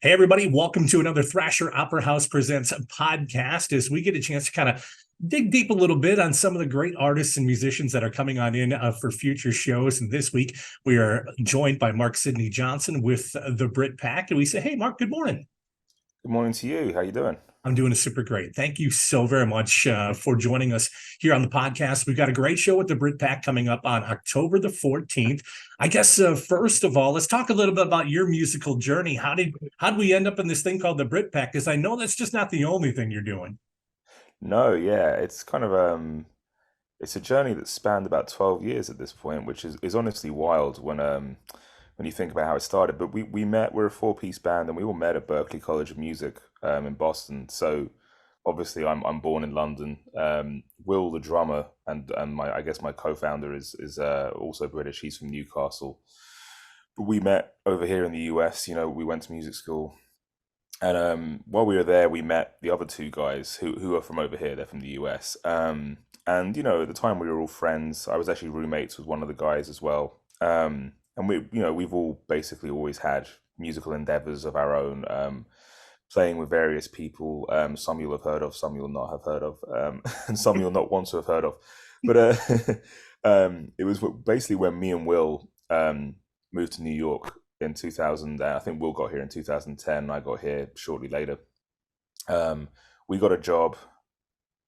Hey, everybody, welcome to another Thrasher Opera House Presents podcast as we get a chance to kind of dig deep a little bit on some of the great artists and musicians that are coming on in for future shows. And this week, we are joined by Mark Sidney Johnson with the Brit Pack. And we say, hey, Mark, good morning. Good morning to you. How you doing? I'm doing super great. Thank you so very much for joining us here on the podcast. We've got a great show with the Brit Pack coming up on October the 14th. I guess first of all, let's talk a little bit about your musical journey. How did we end up in this thing called the Brit Pack? Because I know that's just not the only thing you're doing. No, yeah, it's kind of it's a journey that spanned about 12 years at this point, which is honestly wild when you think about how it started. But we met, we're a four-piece band and we all met at Berklee College of Music in Boston. So obviously I'm born in London. Will, the drummer, and my I guess my co-founder is also British. He's from Newcastle. But we met over here in the US, we went to music school. And while we were there, we met the other two guys who are from over here. They're from the US. And at the time we were all friends. I was actually roommates with one of the guys as well. And we've all basically always had musical endeavors of our own, playing with various people. Some you'll have heard of, some you'll not have heard of, and some you'll not want to have heard of. But it was basically when me and Will moved to New York in 2000. I think Will got here in 2010. I got here shortly later. We got a job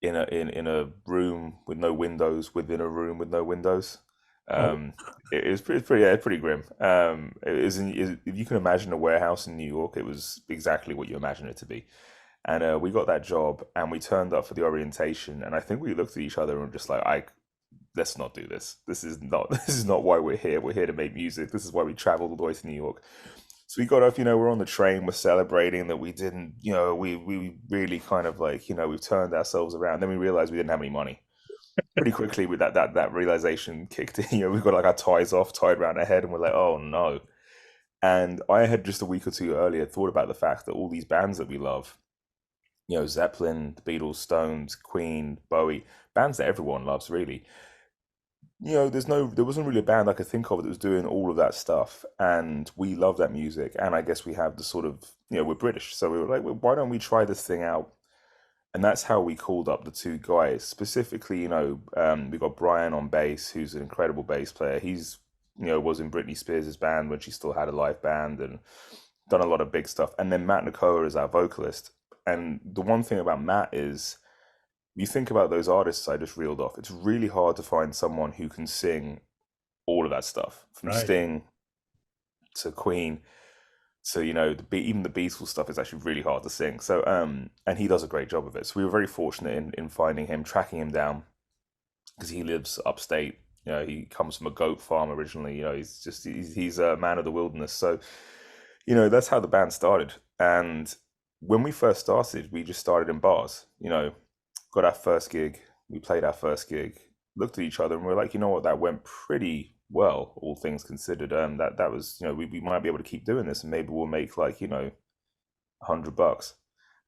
in a room with no windows within a room with no windows. Oh, Um, it was pretty grim. If you can imagine a warehouse in New York, it was exactly what you imagine it to be. And we got that job, and we turned up for the orientation. And I think we looked at each other and were just like, "I let's not do this. This is not this is not why we're here. We're here to make music. This is why we traveled all the way to New York." So we got off, we're on the train, we're celebrating that we didn't, we really kind of like, we've turned ourselves around. Then we realized we didn't have any money. Pretty quickly with that realization kicked in, we've got like our ties off, tied around our head, and we're like, oh no. And I had just a week or two earlier thought about the fact that all these bands that we love, Zeppelin, the Beatles, Stones, Queen, Bowie, bands that everyone loves really, there wasn't really a band I could think of that was doing all of that stuff, and we love that music. And I guess we have the sort of, we're British, so we were like, well, why don't we try this thing out? And that's how we called up the two guys. Specifically, we got Brian on bass, who's an incredible bass player. He's, was in Britney Spears' band when she still had a live band and done a lot of big stuff. And then Matt Nakoa is our vocalist. And the one thing about Matt is you think about those artists I just reeled off, it's really hard to find someone who can sing all of that stuff from right. Sting to Queen. So even the Beatles stuff is actually really hard to sing. So and he does a great job of it. So we were very fortunate in finding him, tracking him down because he lives upstate. He comes from a goat farm originally. He's a man of the wilderness. So that's how the band started. And when we first started, we just started in bars. Got our first gig. We played our first gig. Looked at each other and we are like, you know what, that went pretty well, all things considered. That was, we might be able to keep doing this, and maybe we'll make like $100.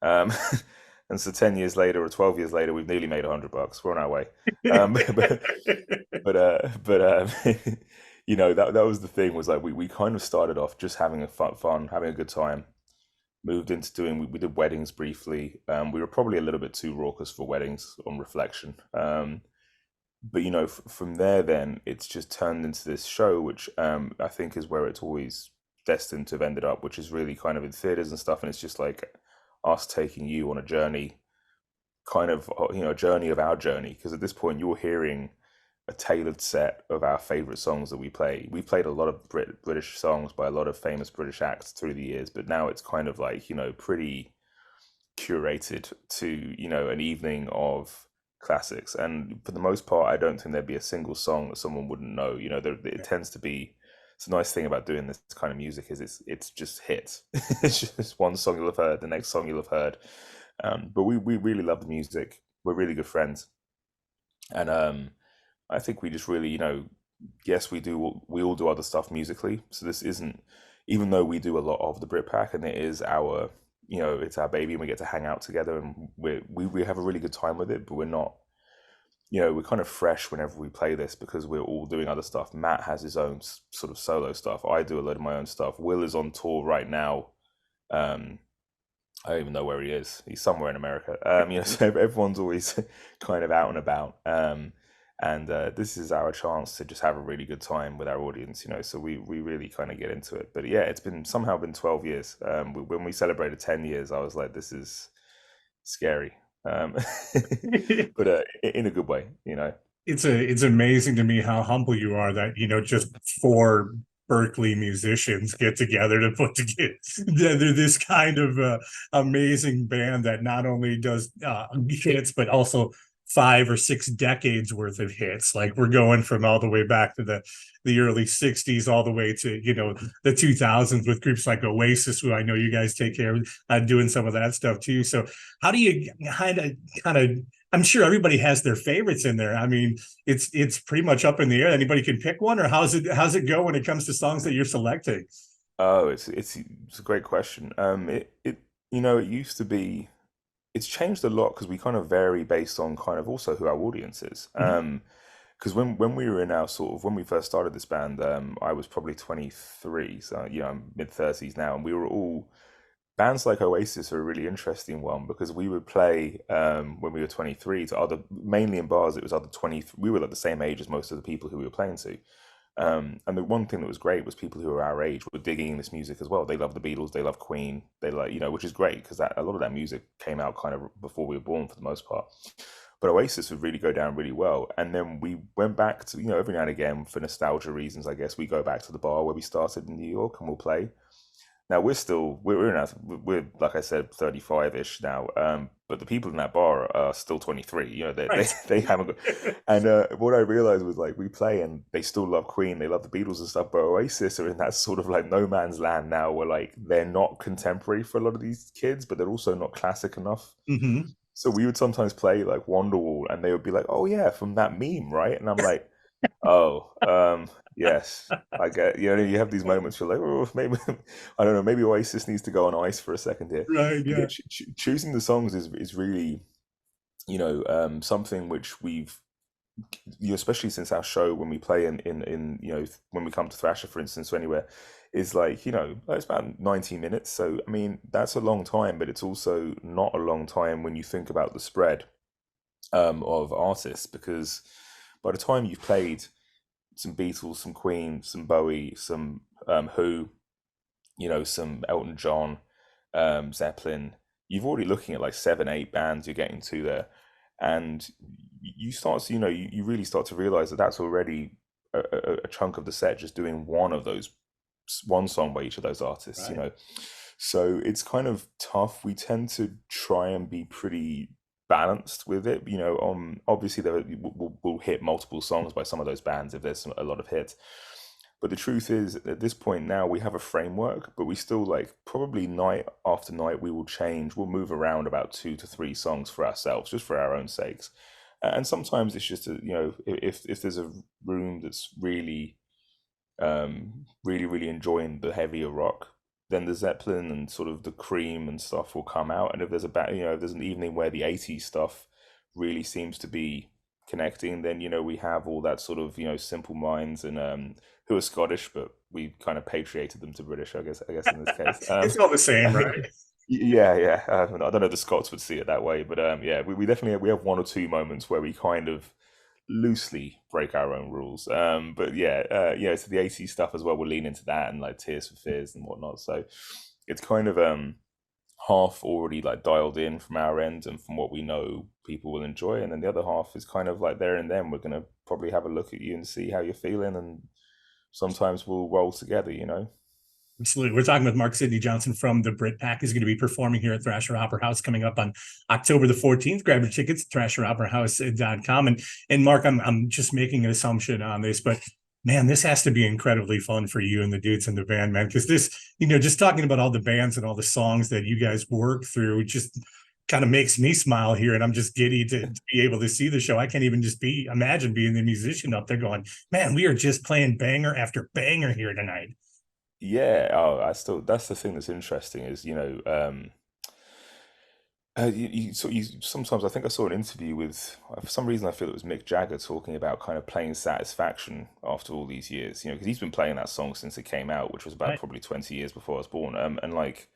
Um, and so 10 years later or 12 years later, we've nearly made $100. We're on our way. But that was the thing, was like we kind of started off just having a fun, having a good time. Moved into we did weddings briefly. We were probably a little bit too raucous for weddings on reflection. But from there, then it's just turned into this show, which I think is where it's always destined to have ended up, which is really kind of in theaters and stuff. And it's just like us taking you on a journey, kind of, a journey of our journey. Because at this point, you're hearing a tailored set of our favorite songs that we play. We've played a lot of British songs by a lot of famous British acts through the years, but now it's kind of like, pretty curated to, an evening of classics. And for the most part, I don't think there'd be a single song that someone wouldn't know. It tends to be, it's a nice thing about doing this kind of music is it's just hits. It's just one song you'll have heard, the next song you'll have heard. But we really love the music. We're really good friends. And I think we just really, yes, we all do other stuff musically. So this isn't, even though we do a lot of the Britpack and it is our, it's our baby and we get to hang out together and we have a really good time with it, but we're not, we're kind of fresh whenever we play this because we're all doing other stuff. Matt has his own sort of solo stuff. I do a lot of my own stuff. Will is on tour right now Um, I don't even know where he is. He's somewhere in America. So everyone's always kind of out and about. And this is our chance to just have a really good time with our audience, So we really kind of get into it. But yeah, it's been somehow been 12 years. When we celebrated 10 years, I was like, this is scary. Um, but in a good way. It's amazing to me how humble you are that just four Berkeley musicians get together to put together this kind of amazing band that not only does hits but also 5 or 6 decades worth of hits. Like we're going from all the way back to the early 60s all the way to the 2000s with groups like Oasis, who I know you guys take care of, doing some of that stuff too. So how do you kind of I'm sure everybody has their favorites in there. I mean, it's pretty much up in the air. Anybody can pick one, or how's it go when it comes to songs that you're selecting? Oh, it's a great question. It used to be. It's changed a lot because we kind of vary based on kind of also who our audience is. Mhm. Because when we were in our sort of when we first started this band, I was probably 23, so I'm mid 30s now, and we were all bands like Oasis are a really interesting one because we would play when we were 23 to other mainly in bars. It was other 20. We were like the same age as most of the people who we were playing to. And the one thing that was great was people who were our age were digging this music as well. They love the Beatles, they love Queen, they like, which is great because that a lot of that music came out kind of before we were born for the most part. But Oasis would really go down really well. And then we went back to, every now and again for nostalgia reasons, I guess, we go back to the bar where we started in New York and we'll play. Now we're in our, we're like I said 35-ish now, but the people in that bar are still 23. They Right. they haven't got. And what I realized was like we play and they still love Queen, they love the Beatles and stuff, but Oasis are in that sort of like no man's land now, where like they're not contemporary for a lot of these kids, but they're also not classic enough. Hmm. So we would sometimes play like Wonderwall, and they would be like, "Oh yeah, from that meme, right?" And I'm like, "Oh, yes, I get." You have these moments. You're like, "Oh, maybe I don't know. Maybe Oasis needs to go on ice for a second here." Right. But yeah, Yeah. choosing the songs is really something which we've especially since our show when we play in when we come to Thrasher, for instance, or anywhere, is like it's about 90 minutes. So I mean that's a long time, but it's also not a long time when you think about the spread of artists, because by the time you've played some Beatles, some Queen, some Bowie, some Who, some Elton John, Zeppelin, you've already looking at like 7, 8 bands you're getting to there, and you start to, you really start to realize that that's already a chunk of the set just doing one of those, one song by each of those artists. Right. So it's kind of tough. We tend to try and be pretty balanced with it. Obviously we'll hit multiple songs by some of those bands if there's a lot of hits. But the truth is, at this point now, we have a framework, but we still like probably night after night we will change. We'll move around about 2 to 3 songs for ourselves, just for our own sakes. And sometimes it's just if there's a room that's really enjoying the heavier rock, then the Zeppelin and sort of the Cream and stuff will come out. And if there's if there's an evening where the '80s stuff really seems to be connecting, then we have all that sort of Simple Minds and who are Scottish, but we kind of patriated them to British, I guess in this case. It's all the same, right? Yeah, yeah. I don't know if the Scots would see it that way, but yeah, we definitely we have 1 or 2 moments where we kind of loosely break our own rules. But yeah, so the '80s stuff as well. We'll lean into that and like Tears for Fears and whatnot. So it's kind of half already like dialed in from our end and from what we know people will enjoy, and then the other half is kind of like there and then we're gonna probably have a look at you and see how you're feeling, and sometimes we'll roll together. Absolutely. We're talking with Mark Sidney Johnson from the Brit Pack. Is going to be performing here at Thrasher Opera House coming up on October the 14th. Grab your tickets at thrasheroperahouse.com. And Mark, I'm just making an assumption on this, but man, this has to be incredibly fun for you and the dudes in the band, man. Because this, just talking about all the bands and all the songs that you guys work through just kind of makes me smile here. And I'm just giddy to be able to see the show. I can't even just imagine being the musician up there going, man, we are just playing banger after banger here tonight. Yeah, oh, that's the thing that's interesting is, you sometimes I think I saw an interview with for some reason I feel it was Mick Jagger talking about kind of playing Satisfaction after all these years, because he's been playing that song since it came out, which was about Right. probably 20 years before I was born. And like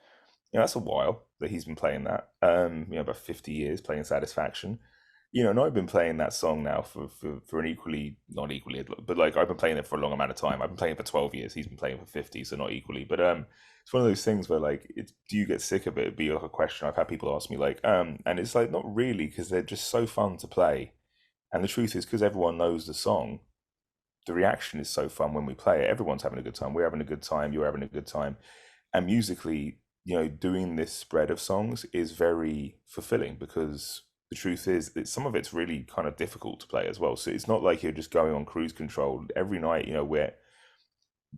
that's a while that he's been playing that. About 50 years playing Satisfaction. And I've been playing that song now for an equally, not equally, but like I've been playing it for a long amount of time. I've been playing it for 12 years. He's been playing for 50, so not equally. But it's one of those things where like, do you get sick of it? It'd be like a question I've had people ask me like, and it's like not really because they're just so fun to play. And the truth is because everyone knows the song, the reaction is so fun when we play it. Everyone's having a good time. We're having a good time. You're having a good time. And musically, doing this spread of songs is very fulfilling because the truth is that some of it's really kind of difficult to play as well. So it's not like you're just going on cruise control every night. We're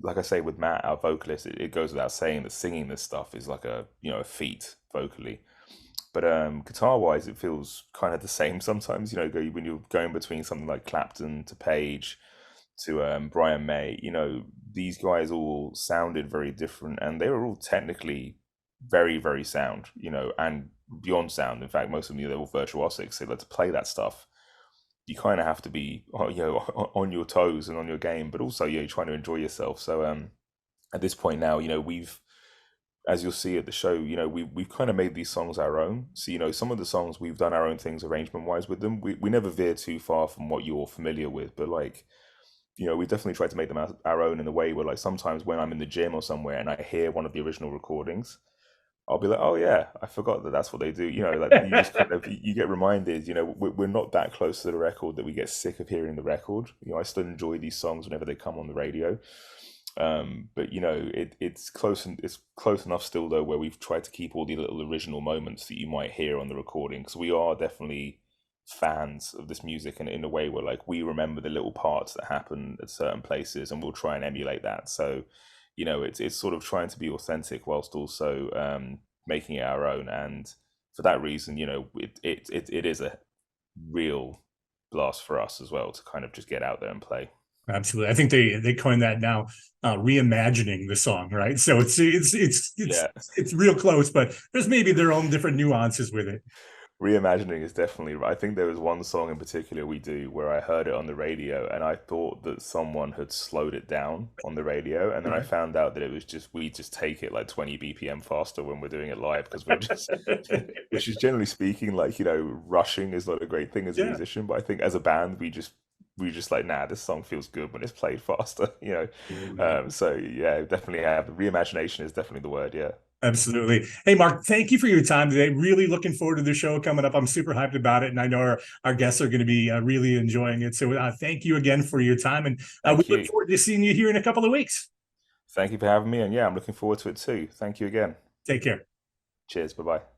like I say with Matt, our vocalist, it goes without saying that singing this stuff is like a feat vocally. But guitar wise, it feels kind of the same sometimes. When you're going between something like Clapton to Page to Brian May, these guys all sounded very different, and they were all technically very, very sound, and beyond sound. In fact, most of them, they were virtuosic. So to play that stuff, you kind of have to be, on your toes and on your game, but also, you're trying to enjoy yourself. So at this point now, we've, as you'll see at the show, we've kind of made these songs our own. So, some of the songs we've done our own things arrangement wise with them. We never veer too far from what you're familiar with, but like, we definitely try to make them our own in the way where like sometimes when I'm in the gym or somewhere and I hear one of the original recordings, I'll be like, oh yeah, I forgot that that's what they do. Like you just kind of you get reminded. We're not that close to the record that we get sick of hearing the record. I still enjoy these songs whenever they come on the radio. But it's close and it's close enough still though where we've tried to keep all the little original moments that you might hear on the recording because we are definitely fans of this music and in a way where like we remember the little parts that happen at certain places and we'll try and emulate that. So it's sort of trying to be authentic whilst also making it our own, and for that reason it is a real blast for us as well to kind of just get out there and play. Absolutely. I think they coined that now, reimagining the song, right? So Yeah. it's real close, but there's maybe their own different nuances with it. Reimagining is definitely right. I think there was one song in particular we do where I heard it on the radio and I thought that someone had slowed it down on the radio, and then I Right. found out that it was just we just take it like 20 BPM faster when we're doing it live because we're just which is generally speaking like rushing is not a great thing as a Yeah. musician, but I think as a band we just like, nah, this song feels good when it's played faster. So yeah, definitely have reimagination is definitely the word. Yeah. Absolutely. Hey, Mark, thank you for your time today. Really looking forward to the show coming up. I'm super hyped about it, and I know our guests are going to be really enjoying it. So thank you again for your time, and we Thank look you. forward to seeing you here in a couple of weeks. Thank you for having me, and yeah, I'm looking forward to it too. Thank you again. Take care. Cheers. Bye bye.